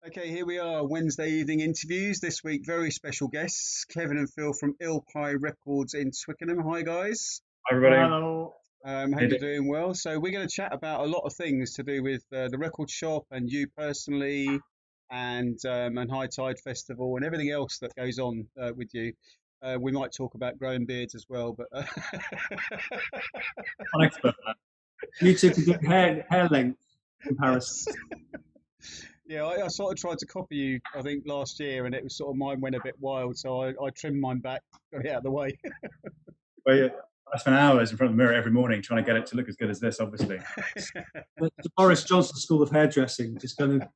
Okay, here we are, Wednesday evening interviews. This week, very special guests, Kevin and Phil from Eel Pie Records in Twickenham. Hi, guys. Hi, everybody. Hello. Hope Hey, you're doing well. So we're going to chat about a lot of things to do with the record shop and you personally, and High Tide Festival and everything else that goes on with you. We might talk about growing beards as well, but I'm an expert. You two can do hair length comparison. yes. Yeah, I sort of tried to copy you, I think, last year, and it was sort of mine went a bit wild, so I trimmed mine back, got it out of the way. well, yeah, I spend hours in front of the mirror every morning trying to get it to look as good as this, obviously. The Boris Johnson School of Hairdressing, just going to.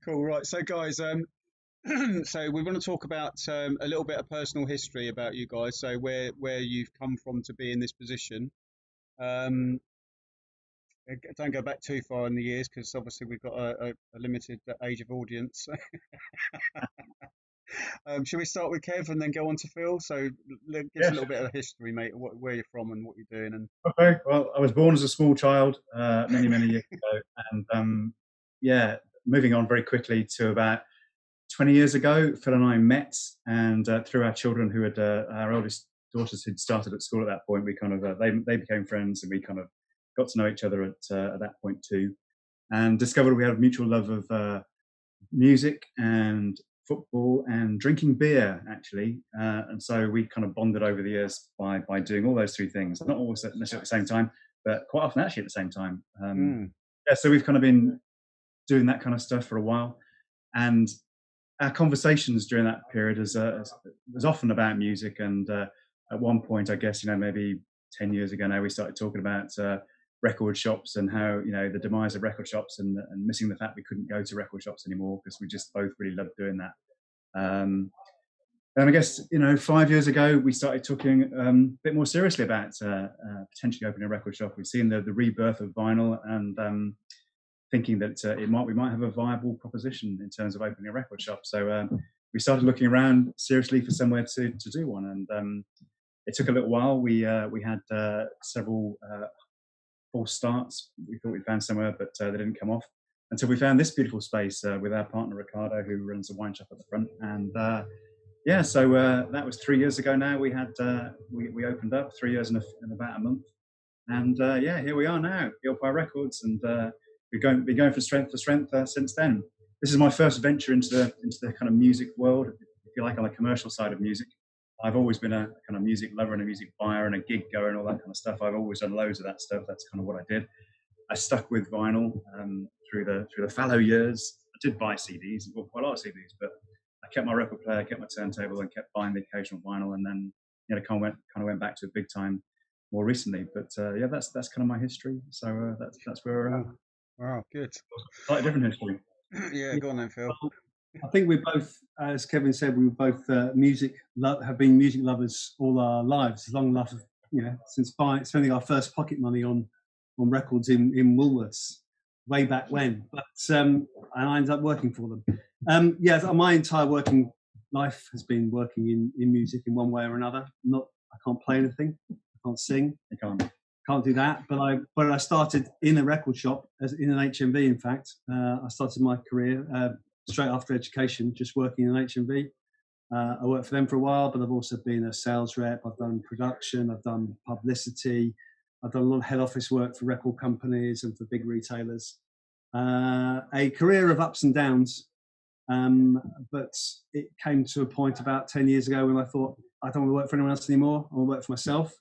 Cool, right. So, guys, so we want to talk about a little bit of personal history about you guys. So, where you've come from to be in this position. Um, don't go back too far in the years because obviously we've got a limited age of audience. Should we start with Kev and then go on to Phil? So give us a Yes. little bit of history, mate, of where you're from and what you're doing. And Okay. Well, I was born as a small child many, many years ago. And yeah, moving on very quickly to about 20 years ago, Phil and I met. And through our children, who had our oldest daughters who'd started at school at that point, we kind of, they became friends and we kind of got to know each other at that point too. And discovered we had a mutual love of music and football and drinking beer actually, and so we kind of bonded over the years by doing all those three things, not always necessarily at the same time, but quite often actually at the same time. mm, Yeah, so we've kind of been doing that kind of stuff for a while, and our conversations during that period was often about music. And at one point, I guess, maybe 10 years ago now, we started talking about record shops and how, the demise of record shops, and missing the fact we couldn't go to record shops anymore because we just both really loved doing that. And I guess, 5 years ago, we started talking a bit more seriously about potentially opening a record shop. We've seen the rebirth of vinyl, and thinking that we might have a viable proposition in terms of opening a record shop. So we started looking around seriously for somewhere to do one, and it took a little while. We had several false starts. We thought we'd found somewhere, but they didn't come off until we found this beautiful space with our partner Ricardo, who runs a wine shop at the front. And yeah, so that was 3 years ago. Now we had we opened up 3 years in about a month, and yeah, here we are now, Eel Pie Records, and we've been going from strength to strength since then. This is my first venture into the kind of music world, if you like, on the commercial side of music. I've always been a kind of music lover and a music buyer and a gig goer and all that kind of stuff. I've always done loads of that stuff. That's kind of what I did. I stuck with vinyl through the fallow years. I did buy CDs, bought quite a lot of CDs, but I kept my record player, kept my turntable, and kept buying the occasional vinyl. And then kind of went back to it big time more recently. But yeah, that's kind of my history. So that's where we're at. wow, good. Slightly different history. Yeah, go on then, Phil. Well, I think we both, as Kevin said, we were both have been music lovers all our lives, long enough, since spending our first pocket money on records in Woolworths way back when. But and I ended up working for them. Yeah, my entire working life has been working in music in one way or another. I can't play anything, I can't sing, You can't. do that. But I started in a record shop in an HMV. In fact, I started my career straight after education, just working in an HMV. I worked for them for a while, but I've also been a sales rep. I've done production. I've done publicity. I've done a lot of head office work for record companies and for big retailers. A career of ups and downs. But it came to a point about 10 years ago when I thought, I don't want to work for anyone else anymore. I want to work for myself.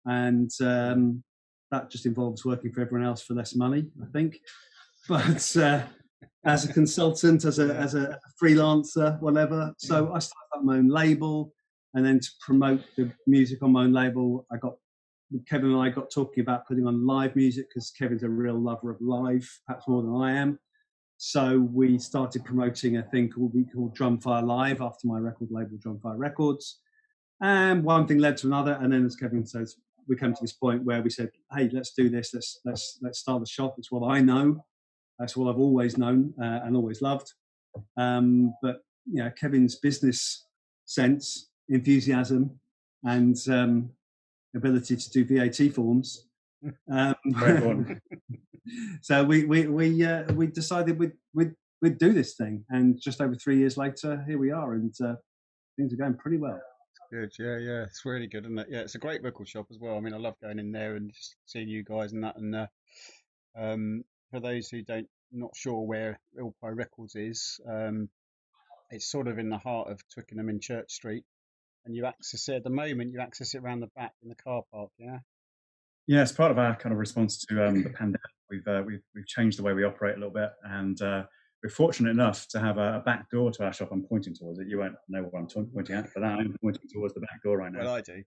And that just involves working for everyone else for less money, I think. But as a consultant, as a freelancer, whatever. So I started up my own label, and then to promote the music on my own label, Kevin and I got talking about putting on live music because Kevin's a real lover of live, perhaps more than I am. So we started promoting a thing called Drumfire Live after my record label, Drumfire Records. And one thing led to another, and then, as Kevin says, we came to this point where we said, "Hey, let's do this. Let's start the shop. It's what I know. That's what I've always known and always loved." But Kevin's business sense, enthusiasm, and ability to do VAT forms Very important. So we decided we'd do this thing, and just over 3 years later, here we are, and things are going pretty well. Good, yeah, yeah, it's really good, isn't it? Yeah, it's a great record shop as well. I mean, I love going in there and just seeing you guys and that. And for those who don't not sure where Eel Pie Records is, it's sort of in the heart of Twickenham in Church Street, and you access it at the moment. You access it around the back in the car park. Yeah. Yeah, it's part of our kind of response to the pandemic. We've changed the way we operate a little bit, and we're fortunate enough to have a back door to our shop. I'm pointing towards it. You won't know what I'm pointing at, but I'm pointing towards the back door right now. Well, I do.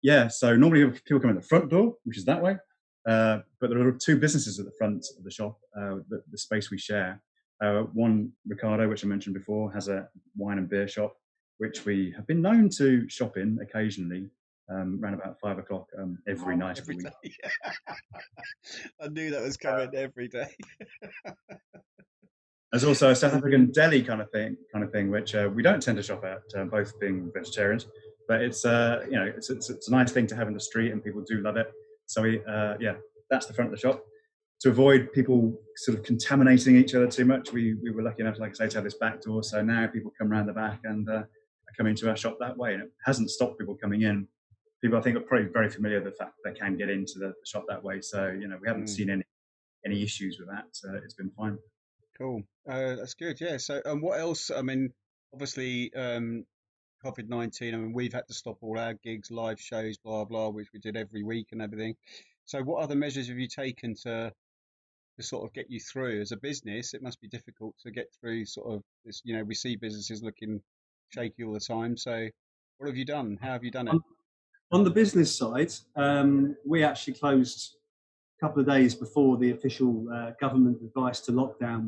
Yeah, so normally people come in the front door, which is that way, but there are two businesses at the front of the shop, the space we share. One, Ricardo, which I mentioned before, has a wine and beer shop, which we have been known to shop in occasionally, around about 5 o'clock every night of the week. Day. I knew that was coming every day. There's also a South African deli kind of thing, which we don't tend to shop at, both being vegetarians. But it's it's a nice thing to have in the street, and people do love it. So that's the front of the shop. To avoid people sort of contaminating each other too much, we were lucky enough, like I say, to have this back door. So now people come around the back and come into our shop that way, and it hasn't stopped people coming in. People, I think, are probably very familiar with the fact that they can get into the shop that way. So we haven't seen any issues with that. So it's been fine. Cool. That's good. Yeah. So, what else? I mean, obviously, COVID-19. I mean, we've had to stop all our gigs, live shows, blah blah, which we did every week and everything. So, what other measures have you taken to sort of get you through as a business? It must be difficult to get through sort of this. We see businesses looking shaky all the time. So, what have you done? How have you done it? On the business side, we actually closed a couple of days before the official government advice to lockdown.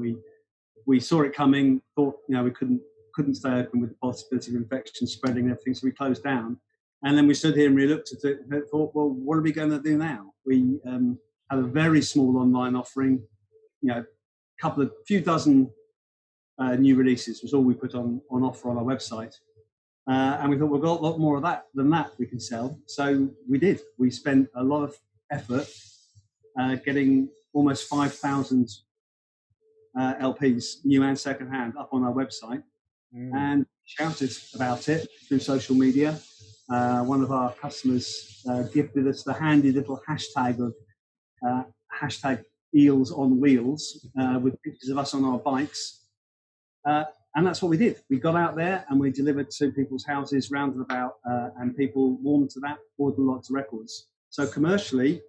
We saw it coming, thought we couldn't stay open with the possibility of infection spreading and everything, so we closed down. And then we stood here and we looked at it and thought, well, what are we going to do now? We have a very small online offering, few dozen new releases was all we put on offer on our website. And we thought we've got a lot more of that than that we can sell. So we did. We spent a lot of effort getting almost 5,000 LPs, new and second hand, up on our website, and shouted about it through social media. One of our customers gifted us the handy little hashtag of hashtag Eels on Wheels with pictures of us on our bikes. And that's what we did. We got out there and we delivered to people's houses round and about, and people warmed to that, bought lots of records. So commercially,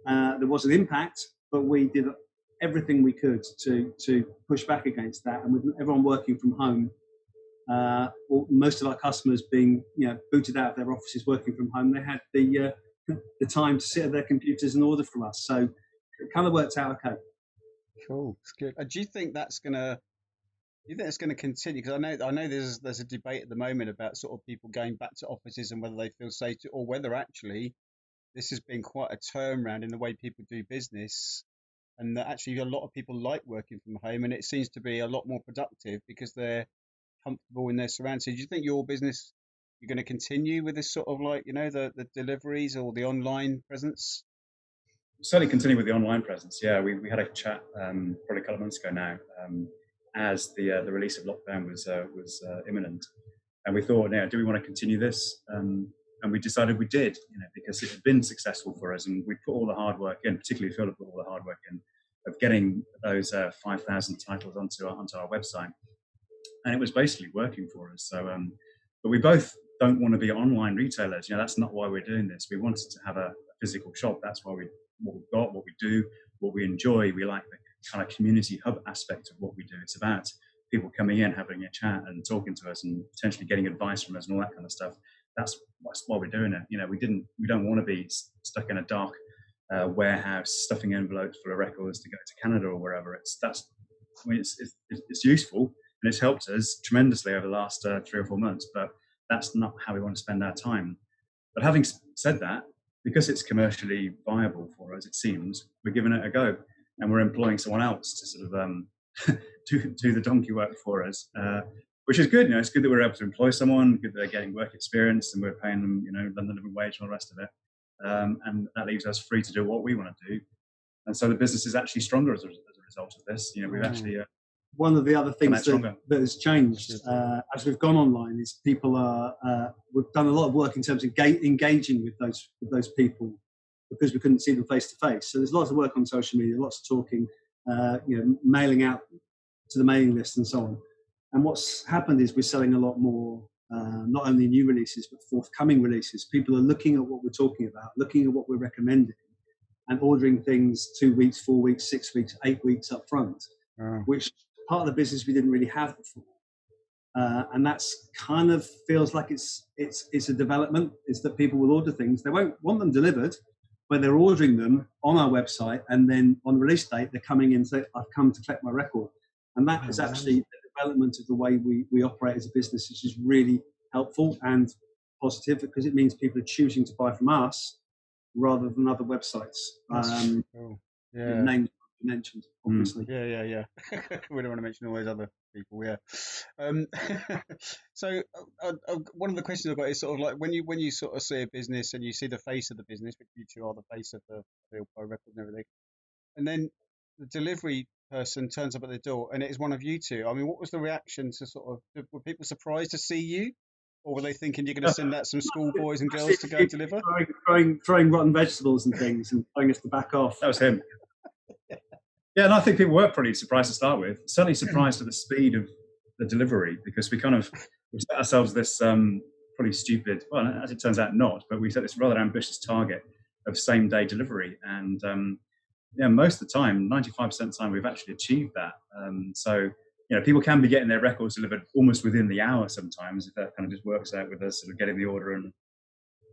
there was an impact, but we did everything we could to push back against that. And with everyone working from home, most of our customers being booted out of their offices working from home, they had the time to sit at their computers and order from us. So it kind of worked out okay. Cool, it's good. Do you think that's gonna? You think it's going to continue? Because I know there's a debate at the moment about sort of people going back to offices and whether they feel safe to, or whether actually this has been quite a turnaround in the way people do business, and that actually a lot of people like working from home, and it seems to be a lot more productive because they're comfortable in their surroundings. So do you think your business, you're going to continue with this sort of like the deliveries or the online presence? Certainly continue with the online presence. Yeah, we had a chat probably a couple of months ago now. As the release of lockdown was imminent, and we thought, do we want to continue this? And we decided we did, because it had been successful for us, and we put all the hard work in. Particularly Phil put all the hard work in of getting those 5,000 titles onto our website, and it was basically working for us. So, but we both don't want to be online retailers. That's not why we're doing this. We wanted to have a physical shop. That's why what we've got, what we do, what we enjoy. We like the kind of community hub aspect of what we do. It's about people coming in, having a chat and talking to us and potentially getting advice from us and all that kind of stuff. That's why we're doing it. We don't want to be stuck in a dark warehouse stuffing envelopes full of records to go to Canada or wherever. It's useful and it's helped us tremendously over the last 3 or 4 months, but that's not how we want to spend our time. But having said that, because it's commercially viable for us, it seems, we're giving it a go. And we're employing someone else to sort of do the donkey work for us, which is good. It's good that we're able to employ someone, good that they're getting work experience, and we're paying them, London living wage and all the rest of it. and that leaves us free to do what we want to do. And so the business is actually stronger as a result of this. We've actually one of the other things that has changed as we've gone online is people are we've done a lot of work in terms of engaging with those people because we couldn't see them face to face. So there's lots of work on social media, lots of talking, mailing out to the mailing list and so on. And what's happened is we're selling a lot more, not only new releases but forthcoming releases. People are looking at what we're talking about, looking at what we're recommending, and ordering things 2 weeks, 4 weeks, 6 weeks, 8 weeks up front, which part of the business we didn't really have before. And that's kind of feels like it's a development. Is that people will order things, they won't want them delivered, but they're ordering them on our website, and then on release date they're coming in and say, I've come to collect my record. And that is actually the development of the way we operate as a business, which is really helpful and positive, because it means people are choosing to buy from us rather than other websites. Names mentioned, obviously. Yeah. We don't want to mention all those other people. So one of the questions I've got is sort of like when you sort of see a business and you see the face of the business, which you two are the face of the Eel Pie Records and everything, and then the delivery person turns up at the door and it is one of you two. I mean, what was the reaction to sort of, were people surprised to see you? Or were they thinking you're going to send out some schoolboys and girls to go deliver? Throwing rotten vegetables and things and telling us to back off. That was him. Yeah, and I think people were pretty surprised to start with. Certainly surprised at the speed of the delivery, because we set ourselves this pretty stupid, well, as it turns out not, but we set this rather ambitious target of same-day delivery. And most of the time, 95% of the time, we've actually achieved that. So people can be getting their records delivered almost within the hour sometimes, if that kind of just works out with us sort of getting the order and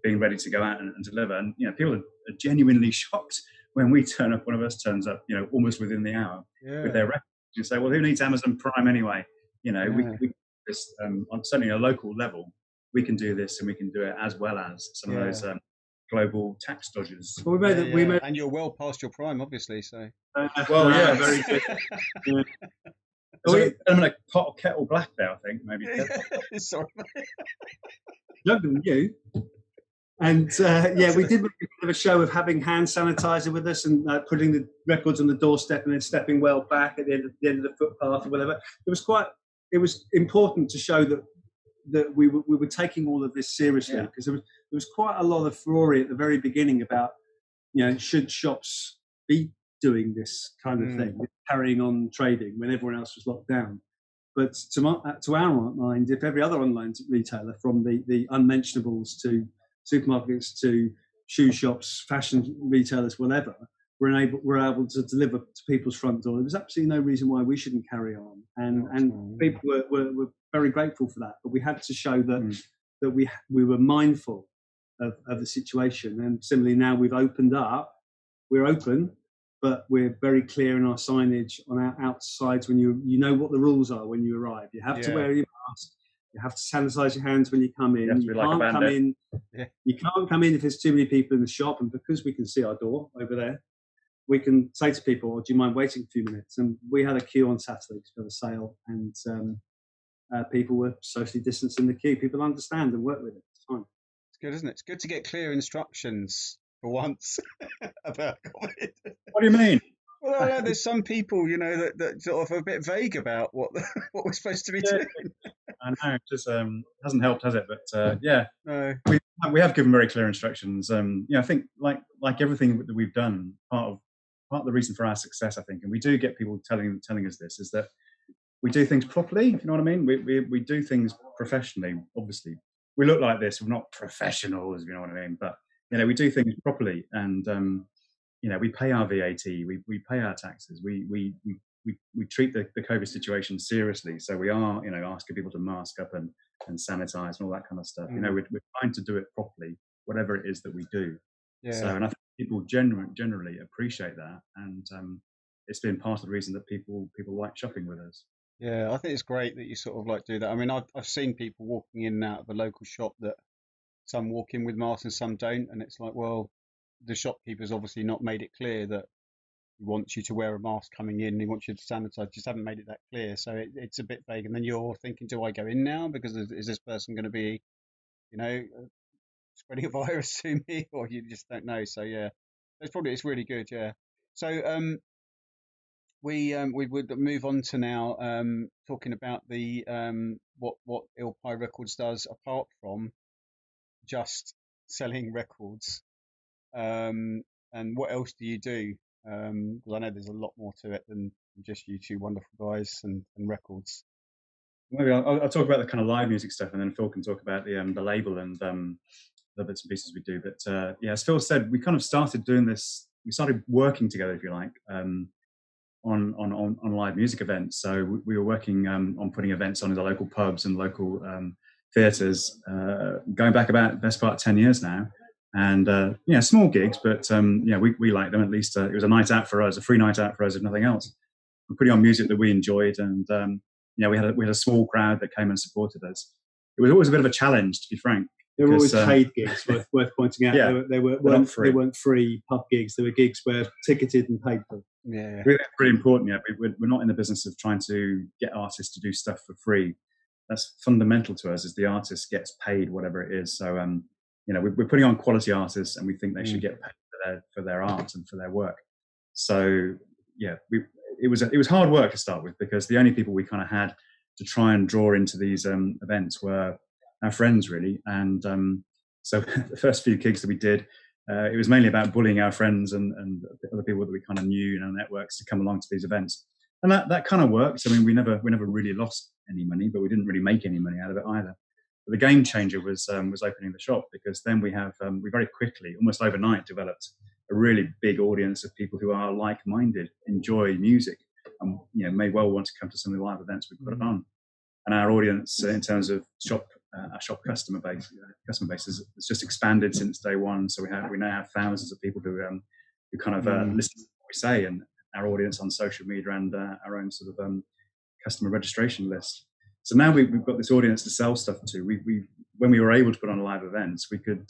being ready to go out and deliver. And people are genuinely shocked when we turn up. One of us turns up, almost within the hour with their records. You say, well, who needs Amazon Prime anyway? We this on certainly a local level, we can do this, and we can do it as well as some of those global tax dodgers. Well, we made, and you're well past your prime, obviously. So very good. I'm in a pot or kettle black there, I think, maybe. Sorry. Younger than you. And we did make a bit of a show of having hand sanitizer with us and putting the records on the doorstep and then stepping well back at the end of the footpath or whatever. It was important to show that we were taking all of this seriously, because there was quite a lot of furore at the very beginning about, should shops be doing this kind of thing, carrying on trading when everyone else was locked down. But to our mind, if every other online retailer, from the unmentionables to supermarkets to shoe shops, fashion retailers, whatever, were able to deliver to people's front door, there was absolutely no reason why we shouldn't carry on. And people were very grateful for that. But we had to show that we were mindful of the situation. And similarly, now we've opened up, we're open, but we're very clear in our signage on our outsides. When you know what the rules are when you arrive, you have to wear your mask. You have to sanitize your hands when you come in. You can't come in. You can't come in if there's too many people in the shop. And because we can see our door over there, we can say to people, "Do you mind waiting a few minutes?" And we had a queue on Saturday for the sale, and people were socially distanced in the queue. People understand and work with it. It's fine. It's good, isn't it? It's good to get clear instructions for once about COVID. What do you mean? Well, there's some people, that sort of are a bit vague about what we're supposed to be doing. I know, it just hasn't helped, has it? But No. we have given very clear instructions. I think like everything that we've done, part of the reason for our success, I think, and we do get people telling us this, is that we do things properly. If you know what I mean, we do things professionally. Obviously, we look like this. We're not professionals, if you know what I mean. But we do things properly, and we pay our VAT, we pay our taxes, we treat the COVID situation seriously. So we are, asking people to mask up and sanitize and all that kind of stuff. We're trying to do it properly, whatever it is that we do. Yeah. So, and I think people generally appreciate that, and it's been part of the reason that people like shopping with us. Yeah, I think it's great that you sort of like do that. I mean, I've seen people walking in and out of a local shop that some walk in with masks and some don't, and it's like, well, the shopkeeper's obviously not made it clear that he wants you to wear a mask coming in, he wants you to sanitize, just haven't made it that clear. So it's a bit vague. And then you're thinking, do I go in now? Because is this person going to be, spreading a virus to me, or you just don't know. So yeah, it's really good. Yeah. So we would move on to now talking about the what Eel Pie Records does apart from just selling records. And what else do you do? Because I know there's a lot more to it than just you two wonderful guys and records. Maybe I'll talk about the kind of live music stuff, and then Phil can talk about the label and the bits and pieces we do. But yeah, as Phil said, we kind of started doing this. We started working together, if you like, on live music events. So we were working on putting events on in the local pubs and local theatres, going back about best part of 10 years now. And yeah, small gigs, but yeah, we liked them. At least it was a night out for us, a free night out for us, if nothing else. We're putting on music that we enjoyed, and you know, we had a small crowd that came and supported us. It was always a bit of a challenge, to be frank. They were always paid gigs, worth pointing out. Yeah, they weren't free pub gigs. They were gigs where ticketed and paid for. Yeah, really important. Yeah, we're not in the business of trying to get artists to do stuff for free. That's fundamental to us. Is the artist gets paid whatever it is. So you know, we're putting on quality artists, and we think they should get paid for their art and for their work. So yeah, it was hard work to start with, because the only people we kind of had to try and draw into these events were our friends, really. And so the first few gigs that we did, it was mainly about bullying our friends and other people that we kind of knew in our networks to come along to these events. And that kind of worked. I mean, we never really lost any money, but we didn't really make any money out of it either. But the game changer was opening the shop, because then we very quickly, almost overnight, developed a really big audience of people who are like-minded, enjoy music, and you know, may well want to come to some of the live events we put on. And our audience, in terms of our shop customer base has just expanded since day one. So we now have thousands of people who kind of listen to what we say, and our audience on social media, and our own sort of customer registration list. So now we've got this audience to sell stuff to. When we were able to put on live events, we could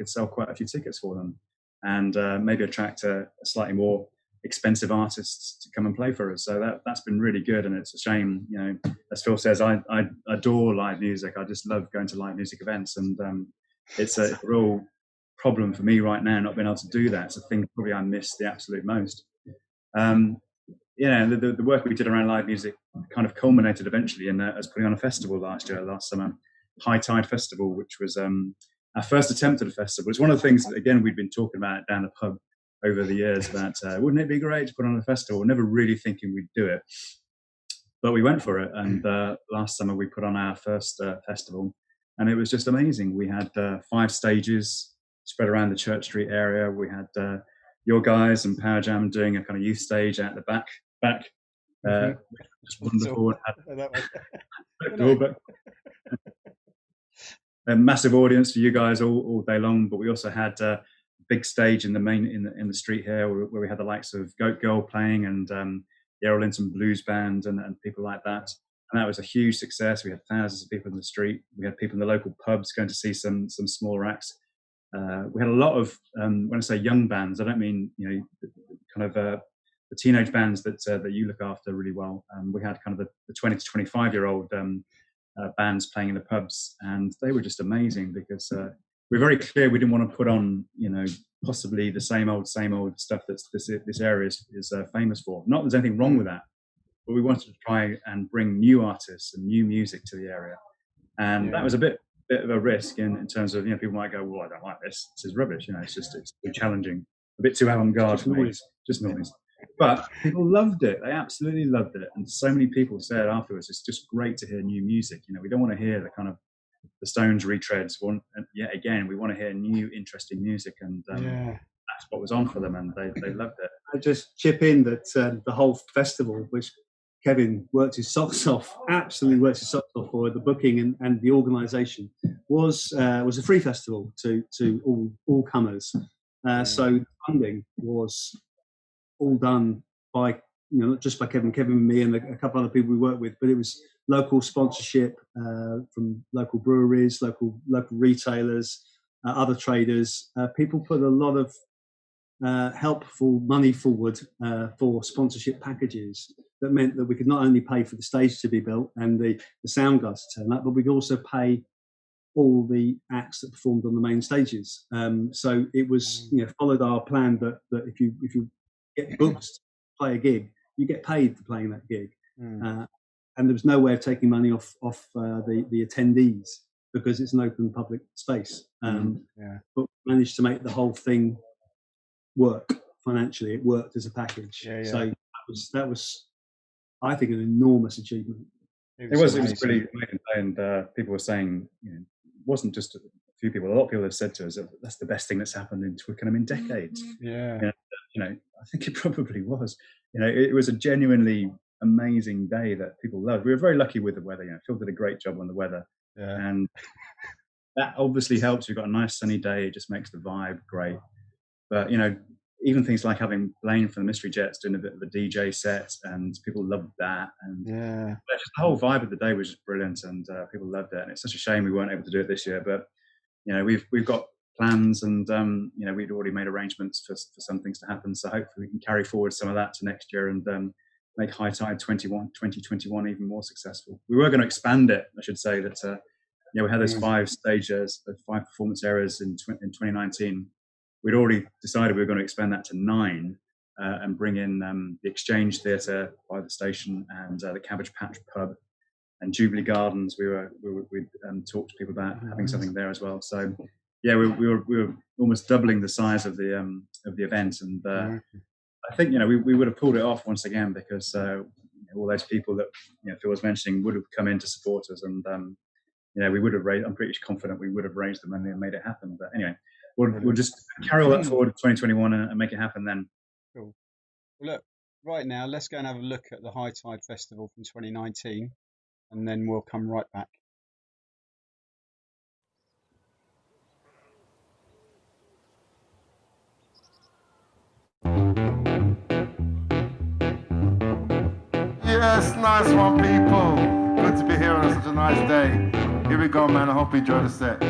sell quite a few tickets for them, and maybe attract a slightly more expensive artists to come and play for us. So that's been really good, and it's a shame, you know, as Phil says, I adore live music. I just love going to live music events, and it's a real problem for me right now not being able to do that. It's a thing probably I miss the absolute most. You know, the work we did around live music kind of culminated eventually in us putting on a festival last summer, High Tide Festival, which was our first attempt at a festival. It's one of the things that, again, we've been talking about down the pub over the years, about wouldn't it be great to put on a festival? Never really thinking we'd do it, but we went for it. And last summer we put on our first festival, and it was just amazing. We had 5 stages spread around the Church Street area. We had your guys and Power Jam doing a kind of youth stage out the back. Just wonderful. A massive audience for you guys all day long. But we also had a big stage in the street here, where we had the likes of Goat Girl playing, and the Errol Linton Blues Band, and people like that. And that was a huge success. We had thousands of people in the street. We had people in the local pubs going to see some smaller acts. We had a lot of when I say young bands, I don't mean, you know, kind of the teenage bands that you look after really well. We had kind of the 20 to 25-year-old bands playing in the pubs, and they were just amazing, because we're very clear we didn't want to put on, you know, possibly the same old stuff that this area is famous for. Not that there's anything wrong with that, but we wanted to try and bring new artists and new music to the area, and that was a bit of a risk in terms of, you know, people might go, well, I don't like this. This is rubbish. You know, it's too challenging, a bit too avant-garde for me. Just noise. But people loved it. They absolutely loved it. And so many people said afterwards, it's just great to hear new music. You know, we don't want to hear the kind of the Stones retreads. And yet again, we want to hear new, interesting music. And that's what was on for them. And they loved it. I just chip in that the whole festival, which Kevin worked his socks off, absolutely worked his socks off for, the booking and the organisation, was a free festival to all comers. So the funding was all done by, you know, not just by Kevin and me and a couple other people we work with, but it was local sponsorship from local breweries, local retailers, other traders. People put a lot of helpful money forward for sponsorship packages that meant that we could not only pay for the stage to be built and the sound guys to turn up, but we could also pay all the acts that performed on the main stages. So it was, followed our plan that if you get booked to play a gig, you get paid for playing that gig. And there was no way of taking money off the attendees because it's an open public space. But we managed to make the whole thing work financially. It worked as a package. So that was, I think, an enormous achievement. It was pretty amazing, and people were saying, it wasn't just a few people. A lot of people have said to us that that's the best thing that's happened in Twickenham in decades. I think it probably was. It was a genuinely amazing day that people loved. We were very lucky with the weather. Phil did a great job on the weather, and that obviously helps. We've got a nice sunny day; it just makes the vibe great. But even things like having Blaine from the Mystery Jets doing a bit of a DJ set, and people loved that. And just the whole vibe of the day was just brilliant, and people loved it. And it's such a shame we weren't able to do it this year. But we've got plans, and we'd already made arrangements for some things to happen. So hopefully we can carry forward some of that to next year and make High Tide 2021 even more successful. We were going to expand it, I should say. That we had those 5 stages, the 5 performance areas in 2019. We'd already decided we were going to expand that to 9 and bring in the Exchange Theatre by the station and the Cabbage Patch Pub and Jubilee Gardens. We talked to people about having something there as well. So we were almost doubling the size of the event, and I think we would have pulled it off once again because all those people that Phil was mentioning would have come in to support us, and we would have raised. I'm pretty confident we would have raised the money and made it happen. But anyway. We'll just carry all that forward to 2021 and make it happen then. Cool. Well, look, right now, let's go and have a look at the High Tide Festival from 2019, and then we'll come right back. Yes, nice one, people. Good to be here on such a nice day. Here we go, man. I hope you enjoy the set.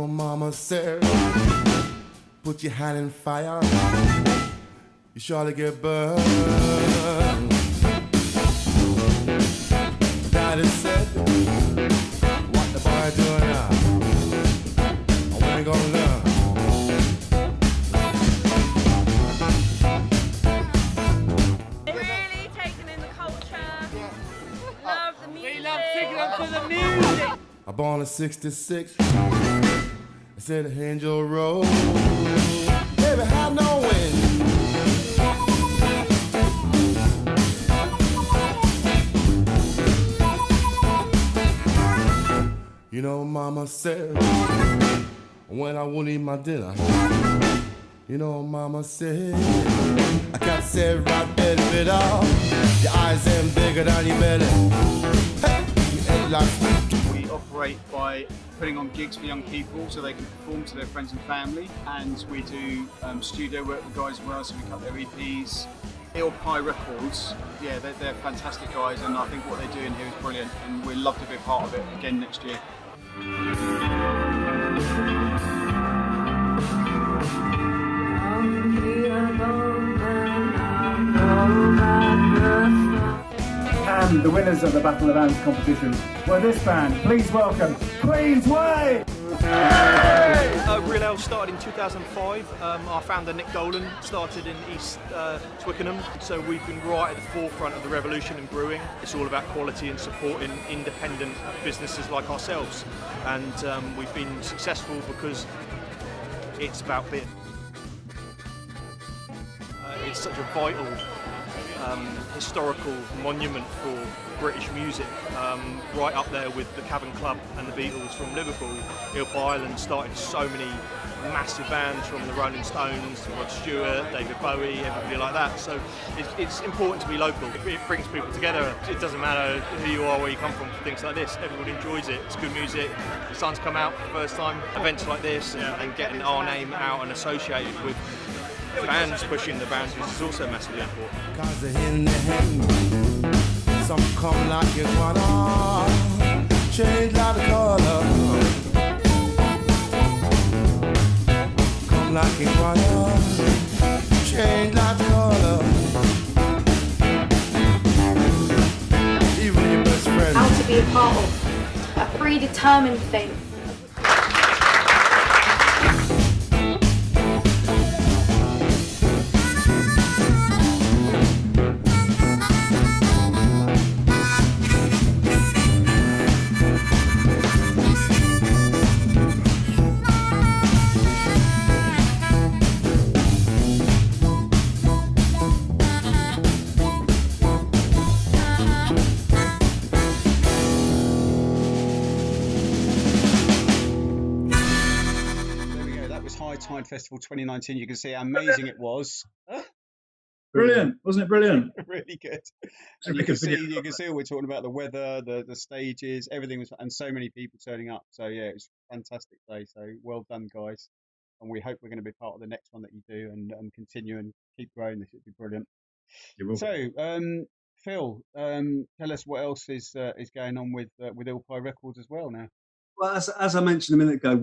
Mama said, put your hand in fire, you surely get burned. Daddy said, what the boy doing now? When you gonna learn? Really taking in the culture, love the music. We love picking up to the music. I born in '66. Said Angel Road, baby, have no wind. Mama said, when I won't eat my dinner, Mama said, I can't say right belly bit off. Your eyes ain't bigger than your belly. Hey, you ain't like sweet. We operate by putting on gigs for young people so they can perform to their friends and family, and we do studio work with guys as well, so we cut their EPs. Eel Pie Records, they're fantastic guys, and I think what they're doing here is brilliant, and we'd love to be a part of it again next year. And the winners of the Battle of Bands competition were this band. Please welcome Queensway! Real Ale started in 2005. Our founder Nick Dolan started in East Twickenham, so we've been right at the forefront of the revolution in brewing. It's all about quality and supporting independent businesses like ourselves, and we've been successful because it's about beer. It's such a vital historical monument for British music, right up there with the Cavern Club and the Beatles from Liverpool. Eel Pie Island started so many massive bands from the Rolling Stones to Rod Stewart, David Bowie, everybody like that. So it's important to be local. It brings people together. It doesn't matter who you are, where you come from, for things like this. Everybody enjoys it. It's good music. The sun's come out for the first time. Events like this and getting our name out and associated with bands, pushing the bands, which is also massively important. Cause they're in the hand. Some come like iguana, change like the color. Come like iguana, change like the color. Even your best friend. How to be a part of a predetermined thing. Festival 2019. You can see how amazing it was. Brilliant, wasn't it brilliant? Really good. And you can see we're talking about the weather, the stages, everything was, and so many people turning up. So yeah, it was a fantastic day. So well done, guys. And we hope we're going to be part of the next one that you do and continue and keep growing this. It'd be brilliant. So Phil, tell us what else is going on with Eel Pie Records as well now. Well, as I mentioned a minute ago,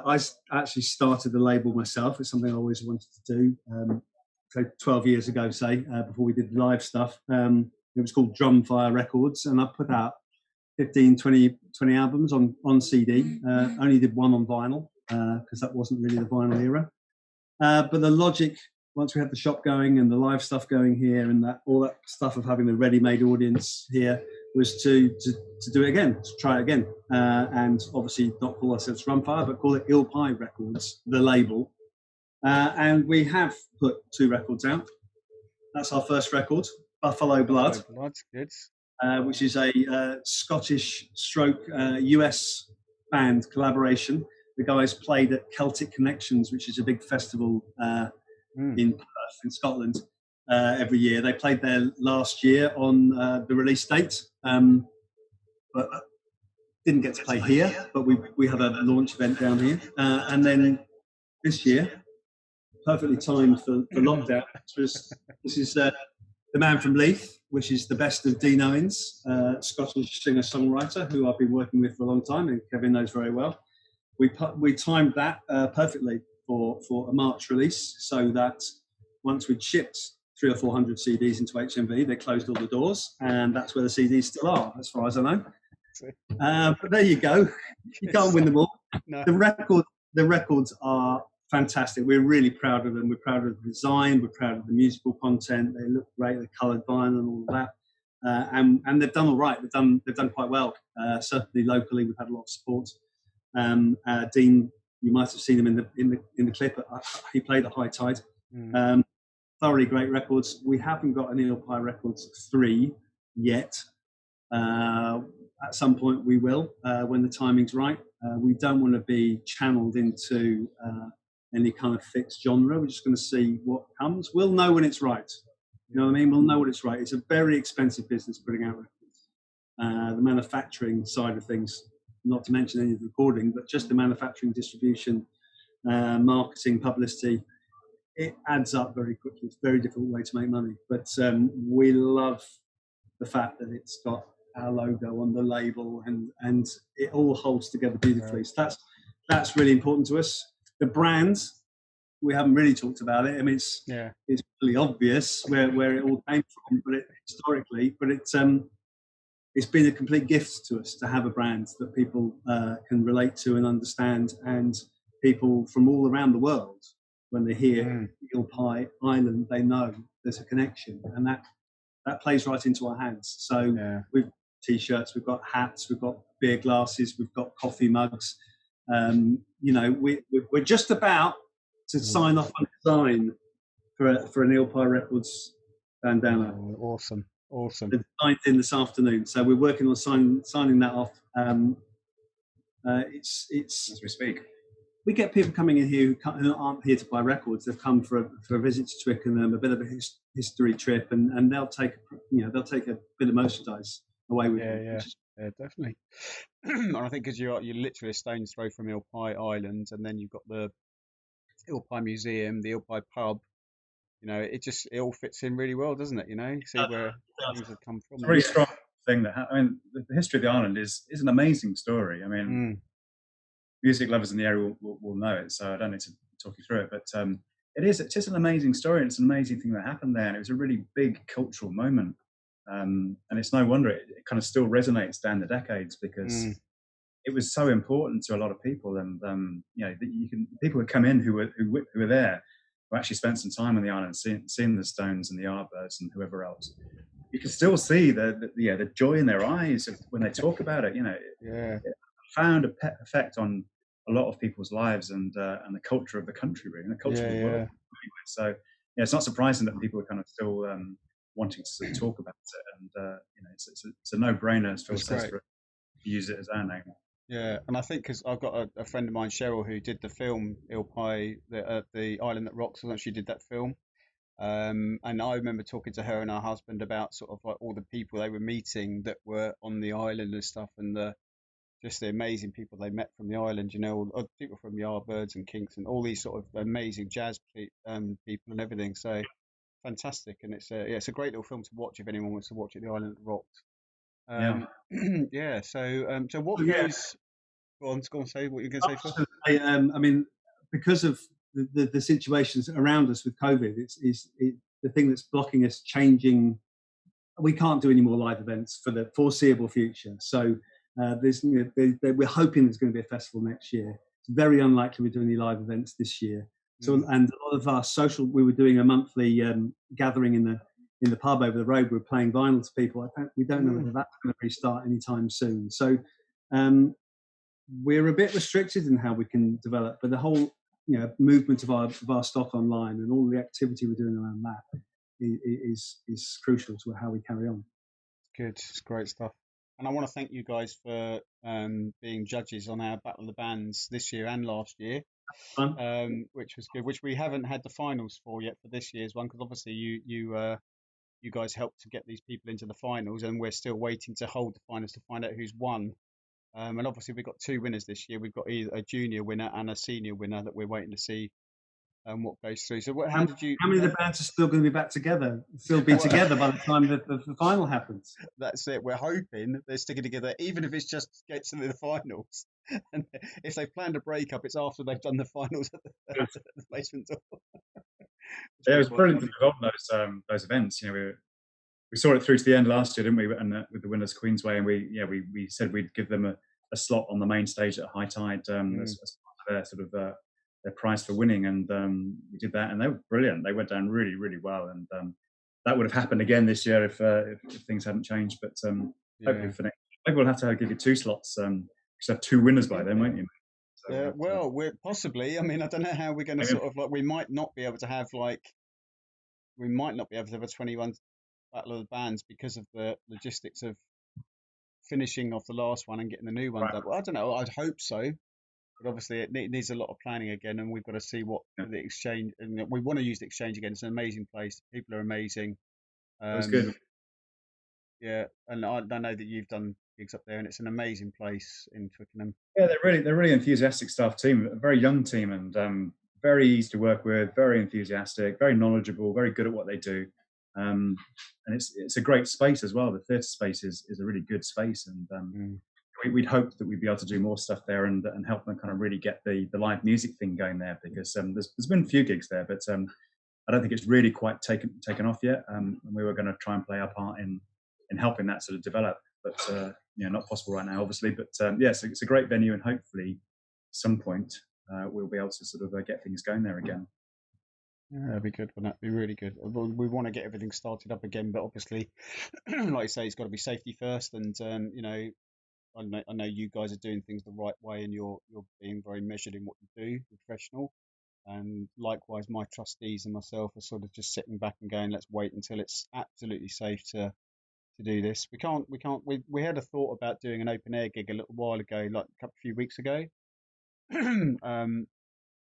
I actually started the label myself. It's something I always wanted to do. So 12 years ago, before we did live stuff. It was called Eel Pie Records, and I put out 15, 20 albums on CD. Only did one on vinyl because that wasn't really the vinyl era. But the logic, once we had the shop going and the live stuff going here, and all that stuff of having the ready-made audience here, was to do it again, to try it again. And obviously not call ourselves Drumfire, but call it Eel Pie Records, the label. And we have put 2 records out. That's our first record, Buffalo Blood. Good. Which is a Scottish stroke US band collaboration. The guys played at Celtic Connections, which is a big festival in Perth, in Scotland. Every year. They played there last year on the release date, but didn't get to play here, but we had a launch event down here. And then this year, perfectly timed for lockdown, this is the man from Leith, which is the best of Dean Owens, Scottish singer-songwriter, who I've been working with for a long time, and Kevin knows very well. We timed that perfectly for a March release, so that once we'd shipped 300 or 400 CDs into HMV, they closed all the doors, and that's where the CDs still are, as far as I know. But there you go. You can't win them all. No. The records are fantastic. We're really proud of them. We're proud of the design. We're proud of the musical content. They look great. The coloured vinyl and all of that. And they've done all right. They've done quite well. Certainly locally, we've had a lot of support. Dean, you might have seen him in the clip. He played at High Tide. Thoroughly great records. We haven't got an Eel Pie Records 3 yet. At some point we will, when the timing's right. We don't want to be channeled into any kind of fixed genre. We're just going to see what comes. We'll know when it's right. You know what I mean? We'll know when it's right. It's a very expensive business putting out records. The manufacturing side of things, not to mention any of the recording, but just the manufacturing, distribution, marketing, publicity, it adds up very quickly. It's a very difficult way to make money. But we love the fact that it's got our logo on the label and it all holds together beautifully. So that's really important to us. The brand, we haven't really talked about it. I mean, it's really obvious where it all came from, but historically, it's been a complete gift to us to have a brand that people can relate to and understand, and people from all around the world, when they hear Eel Pie Island, they know there's a connection, and that plays right into our hands. So we've T-shirts, we've got hats, we've got beer glasses, we've got coffee mugs. We're just about to sign off on design for an Eel Pie Records bandana. Oh, awesome. The design's in this afternoon, so we're working on signing that off. It's as we speak. we get people coming in here who aren't here to buy records. They've come for a visit to Twickenham, a bit of a history trip, and they'll take a bit of merchandise away with them. Yeah, definitely. And I think because you're literally a stone's throw from Eel Pie Island, and then you've got the Eel Pie Museum, the Eel Pie Pub. It all fits in really well, doesn't it? See where things have come from. It's a really strong thing the history of the island is an amazing story. I mean, music lovers in the area will know it, so I don't need to talk you through it. But it's just an amazing story, and it's an amazing thing that happened there. And it was a really big cultural moment, and it's no wonder it kind of still resonates down the decades because it was so important to a lot of people. And people who come in who were there, who actually spent some time on the island, seeing the Stones and the Yardbirds and whoever else. You can still see the joy in their eyes when they talk about it. It found effect on a lot of people's lives and the culture of the country, really, and the culture of the world. So it's not surprising that people are kind of still wanting to sort of talk about it, and it's a no-brainer, as Phil says, to use it as our name. Yeah, and I think because I've got a friend of mine, Cheryl, who did the film Eel Pie, the Island That Rocks. She did that film, and I remember talking to her and her husband about sort of like all the people they were meeting that were on the island and stuff, and just the amazing people they met from the island. People from Yardbirds and Kinks and all these sort of amazing jazz people and everything. So fantastic, and it's a great little film to watch if anyone wants to watch it. The Island That Rocked. So what goes? Go on, say what you're going to say first. I mean, because of the situations around us with COVID, it's the thing that's blocking us changing. We can't do any more live events for the foreseeable future. So we're hoping there's going to be a festival next year. It's very unlikely we're doing any live events this year. So and a lot of our social, we were doing a monthly gathering in the pub over the road. We're playing vinyl to people. We don't know whether that's going to restart anytime soon. So we're a bit restricted in how we can develop, but the whole movement of our stock online and all the activity we're doing around that is crucial to how we carry on. Good, it's great stuff. And I want to thank you guys for being judges on our Battle of the Bands this year and last year, which was good. Which we haven't had the finals for yet for this year's one, because obviously you guys helped to get these people into the finals, and we're still waiting to hold the finals to find out who's won. And obviously we've got two winners this year. We've got either a junior winner and a senior winner that we're waiting to see what goes through. So how many of the bands are still going to be back together? Still be together by the time the final happens? That's it. We're hoping they're sticking together, even if it's just to get to the finals. And if they've planned a breakup, it's after they've done the finals at the basement door. It was brilliant to be involved in those events. We saw it through to the end last year, didn't we? And with the winners Queensway, and we said we'd give them a slot on the main stage at High Tide as part of their sort of their prize for winning, and we did that, and they were brilliant. They went down really, really well, and that would have happened again this year if things hadn't changed. But hopefully for next year, maybe we'll have to give you two slots. You should have two winners by then, won't you? So, well, we're possibly. I mean, I don't know how we're going to sort of we might not be able to have a 21 Battle of the Bands because of the logistics of finishing off the last one and getting the new one done. Well, I don't know. I'd hope so, but obviously it needs a lot of planning again, and we've got to see what the exchange. And we want to use the exchange again. It's an amazing place. People are amazing. That was good. Yeah, and I know that you've done gigs up there, and it's an amazing place in Twickenham. Yeah, they're really enthusiastic staff team, a very young team, and very easy to work with, very enthusiastic, very knowledgeable, very good at what they do. And it's a great space as well. The theatre space is a really good space, and we'd hoped that we'd be able to do more stuff there and help them kind of really get the live music thing going there, because there's been a few gigs there, but I don't think it's really quite taken off yet. And we were going to try and play our part in helping that sort of develop, but not possible right now, obviously. But yes, it's a great venue, and hopefully at some point we'll be able to sort of get things going there again. Yeah, that'd be good. Wouldn't that be really good? We want to get everything started up again, but obviously, like you say, it's got to be safety first. And I know you guys are doing things the right way, and you're being very measured in what you do, professional. And likewise, my trustees and myself are sort of just sitting back and going, let's wait until it's absolutely safe to do this. We had a thought about doing an open air gig a little while ago, like few weeks ago.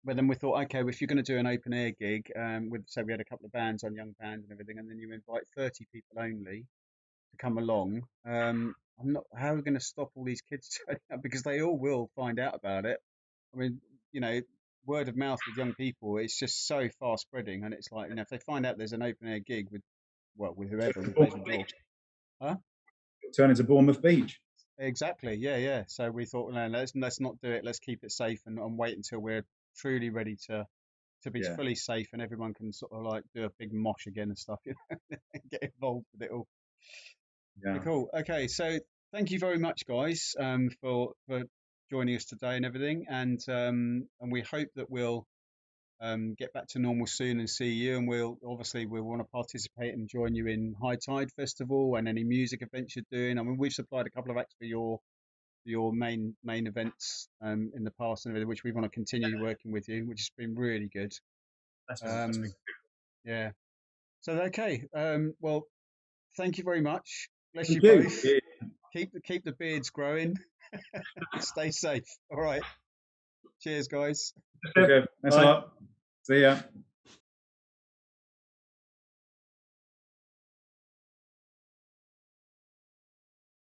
But then we thought, okay, well, if you're going to do an open air gig, so we had a couple of bands on, young bands and everything, and then you invite 30 people only to come along. How are we going to stop all these kids turning up? Because they all will find out about it. I mean, word of mouth with young people, it's just so fast spreading, and it's like, if they find out there's an open air gig with whoever who plays with door, huh? Turn into Bournemouth Beach. Exactly, yeah. So we thought, no, let's not do it. Let's keep it safe and wait until we're truly ready to be fully safe, and everyone can sort of like do a big mosh again and stuff, get involved with it all. Yeah. Cool. Okay, so thank you very much, guys, for joining us today and everything, and we hope that we'll get back to normal soon and see you, and we'll want to participate and join you in High Tide Festival and any music events you're doing. I mean, we've supplied a couple of acts for your main events in the past and everything, which we want to continue working with you, which has been really good. That's been good. Yeah. So okay. Well, thank you very much. Bless Thank you you both. Keep the beards growing. Stay safe. All right. Cheers, guys. Okay. Thanks a lot. See ya.